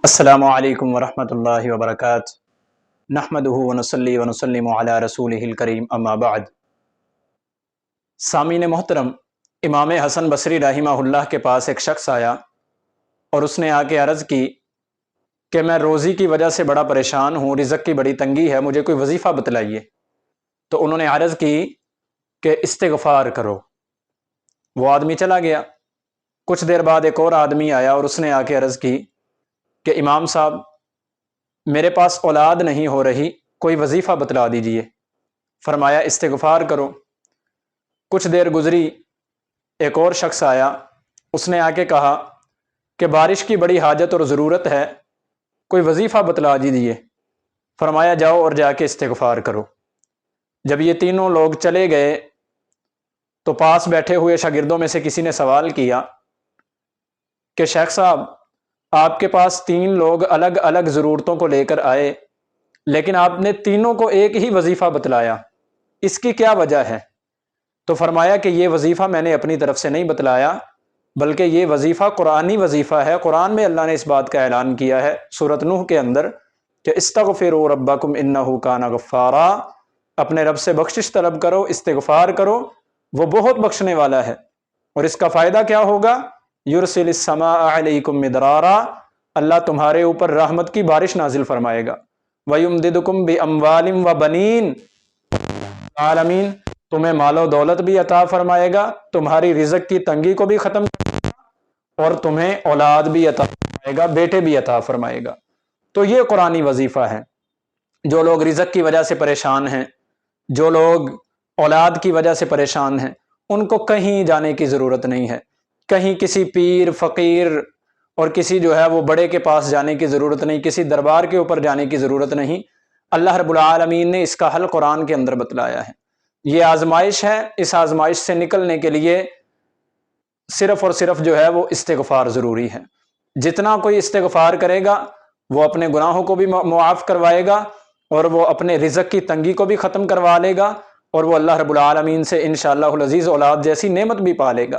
السلام علیکم ورحمۃ اللہ وبرکاتہ۔ نحمدہ ونصلی ونسلم علی رسولہ الکریم، اما بعد۔ سامعین محترم، امام حسن بصری رحمہ اللہ کے پاس ایک شخص آیا اور اس نے آ کے عرض کی کہ میں روزی کی وجہ سے بڑا پریشان ہوں، رزق کی بڑی تنگی ہے، مجھے کوئی وظیفہ بتلائیے۔ تو انہوں نے عرض کی کہ استغفار کرو۔ وہ آدمی چلا گیا۔ کچھ دیر بعد ایک اور آدمی آیا اور اس نے آ کے عرض کی کہ امام صاحب، میرے پاس اولاد نہیں ہو رہی، کوئی وظیفہ بتلا دیجئے۔ فرمایا استغفار کرو۔ کچھ دیر گزری، ایک اور شخص آیا، اس نے آ کے کہا کہ بارش کی بڑی حاجت اور ضرورت ہے، کوئی وظیفہ بتلا دیجئے۔ فرمایا جاؤ اور جا کے استغفار کرو۔ جب یہ تینوں لوگ چلے گئے تو پاس بیٹھے ہوئے شاگردوں میں سے کسی نے سوال کیا کہ شیخ صاحب، آپ کے پاس تین لوگ الگ الگ ضرورتوں کو لے کر آئے، لیکن آپ نے تینوں کو ایک ہی وظیفہ بتلایا، اس کی کیا وجہ ہے؟ تو فرمایا کہ یہ وظیفہ میں نے اپنی طرف سے نہیں بتلایا، بلکہ یہ وظیفہ قرآنی وظیفہ ہے۔ قرآن میں اللہ نے اس بات کا اعلان کیا ہے سورۃ نوح کے اندر کہ استغفروا ربکم انہ کان غفارا، اپنے رب سے بخشش طلب کرو، استغفار کرو، وہ بہت بخشنے والا ہے۔ اور اس کا فائدہ کیا ہوگا؟ یرسل السماء علیکم مدرارا، اللہ تمہارے اوپر رحمت کی بارش نازل فرمائے گا۔ ویمددکم باموال وبنین، عالمین تمہیں مال و دولت بھی عطا فرمائے گا، تمہاری رزق کی تنگی کو بھی ختم کرے گا، اور تمہیں اولاد بھی عطا فرمائے گا، بیٹے بھی عطا فرمائے گا۔ تو یہ قرآنی وظیفہ ہے۔ جو لوگ رزق کی وجہ سے پریشان ہیں، جو لوگ اولاد کی وجہ سے پریشان ہیں، ان کو کہیں جانے کی ضرورت نہیں ہے، کہیں کسی پیر فقیر اور کسی جو ہے وہ بڑے کے پاس جانے کی ضرورت نہیں، کسی دربار کے اوپر جانے کی ضرورت نہیں۔ اللہ رب العالمین نے اس کا حل قرآن کے اندر بتلایا ہے۔ یہ آزمائش ہے، اس آزمائش سے نکلنے کے لیے صرف اور صرف جو ہے وہ استغفار ضروری ہے۔ جتنا کوئی استغفار کرے گا وہ اپنے گناہوں کو بھی معاف کروائے گا، اور وہ اپنے رزق کی تنگی کو بھی ختم کروا لے گا، اور وہ اللہ رب العالمین سے انشاءاللہ العزیز اولاد جیسی نعمت بھی پا لے گا۔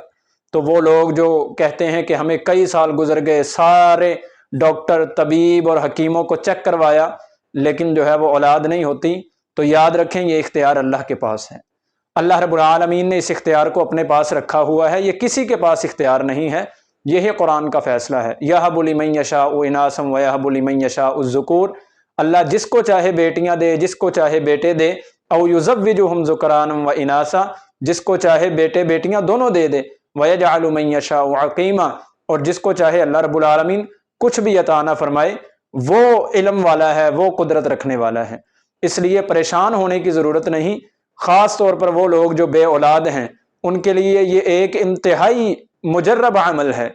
تو وہ لوگ جو کہتے ہیں کہ ہمیں کئی سال گزر گئے، سارے ڈاکٹر طبیب اور حکیموں کو چیک کروایا، لیکن جو ہے وہ اولاد نہیں ہوتی، تو یاد رکھیں یہ اختیار اللہ کے پاس ہے۔ اللہ رب العالمین نے اس اختیار کو اپنے پاس رکھا ہوا ہے، یہ کسی کے پاس اختیار نہیں ہے، یہی قرآن کا فیصلہ ہے۔ یَهَبُ لِمَن يَشَاءُ إِنَاثًا وَيَهَبُ لِمَن يَشَاءُ الذُّكُورَ، اللہ جس کو چاہے بیٹیاں دے، جس کو چاہے بیٹے دے، او يُزَوِّجُهُمْ ذُكْرَانًا وَإِنَاثًا، جس کو چاہے بیٹے بیٹیاں دونوں دے دے، وَيَجْعَلُ مَن يَشَاءُ عَقِيمًا، اور جس کو چاہے اللہ رب العالمین کچھ بھی عطا نہ فرمائے، وہ علم والا ہے، وہ قدرت رکھنے والا ہے۔ اس لیے پریشان ہونے کی ضرورت نہیں۔ خاص طور پر وہ لوگ جو بے اولاد ہیں، ان کے لیے یہ ایک انتہائی مجرب عمل ہے۔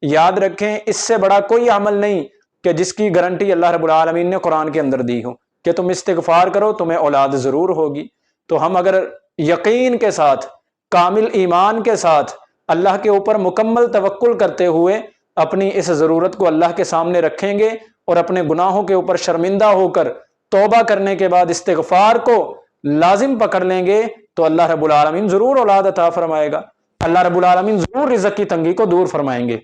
یاد رکھیں اس سے بڑا کوئی عمل نہیں کہ جس کی گارنٹی اللہ رب العالمین نے قرآن کے اندر دی ہو کہ تم استغفار کرو تمہیں اولاد ضرور ہوگی۔ تو ہم اگر یقین کے ساتھ، کامل ایمان کے ساتھ، اللہ کے اوپر مکمل توکل کرتے ہوئے اپنی اس ضرورت کو اللہ کے سامنے رکھیں گے اور اپنے گناہوں کے اوپر شرمندہ ہو کر توبہ کرنے کے بعد استغفار کو لازم پکڑ لیں گے، تو اللہ رب العالمین ضرور اولاد عطا فرمائے گا، اللہ رب العالمین ضرور رزق کی تنگی کو دور فرمائیں گے۔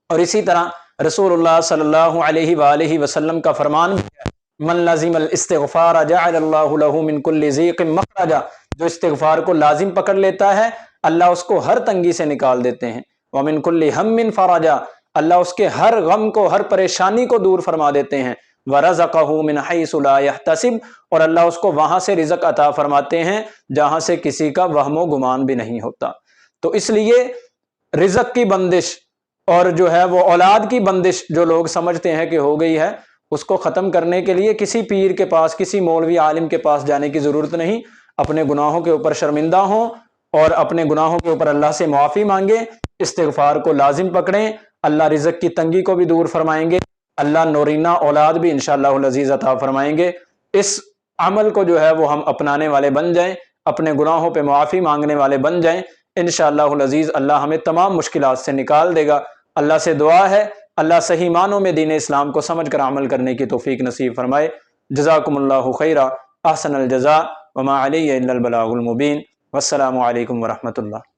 اور اسی طرح رسول اللہ صلی اللہ علیہ وآلہ وسلم کا فرمان بھی ہے، من لازم الاستغفار جعل اللہ له من كل ضیق مخرجا، جو استغفار کو لازم پکڑ لیتا ہے اللہ اس کو ہر تنگی سے نکال دیتے ہیں۔ ومن كل هم فرجا، اللہ اس کے ہر غم کو، ہر پریشانی کو دور فرما دیتے ہیں۔ وَرَزَقَهُ مِنْ حَيْثُ لَا يَحْتَسِبُ، اور اللہ اس کو وہاں سے رزق عطا فرماتے ہیں جہاں سے کسی کا وہم و گمان بھی نہیں ہوتا۔ تو اس لیے رزق کی بندش اور جو ہے وہ اولاد کی بندش جو لوگ سمجھتے ہیں کہ ہو گئی ہے، اس کو ختم کرنے کے لیے کسی پیر کے پاس، کسی مولوی عالم کے پاس جانے کی ضرورت نہیں۔ اپنے گناہوں کے اوپر شرمندہ ہوں اور اپنے گناہوں کے اوپر اللہ سے معافی مانگیں، استغفار کو لازم پکڑیں، اللہ رزق کی تنگی کو بھی دور فرمائیں گے، اللہ نورینہ اولاد بھی انشاءاللہ العزیز عطا فرمائیں گے۔ اس عمل کو جو ہے وہ ہم اپنانے والے بن جائیں، اپنے گناہوں پہ معافی مانگنے والے بن جائیں، انشاءاللہ العزیز اللہ ہمیں تمام مشکلات سے نکال دے گا۔ اللہ سے دعا ہے اللہ صحیح معنوں میں دین اسلام کو سمجھ کر عمل کرنے کی توفیق نصیب فرمائے۔ جزاکم اللہ خیرا، احسن الجزاء، وما علی الا البلاغ المبین، والسلام علیکم ورحمۃ اللہ۔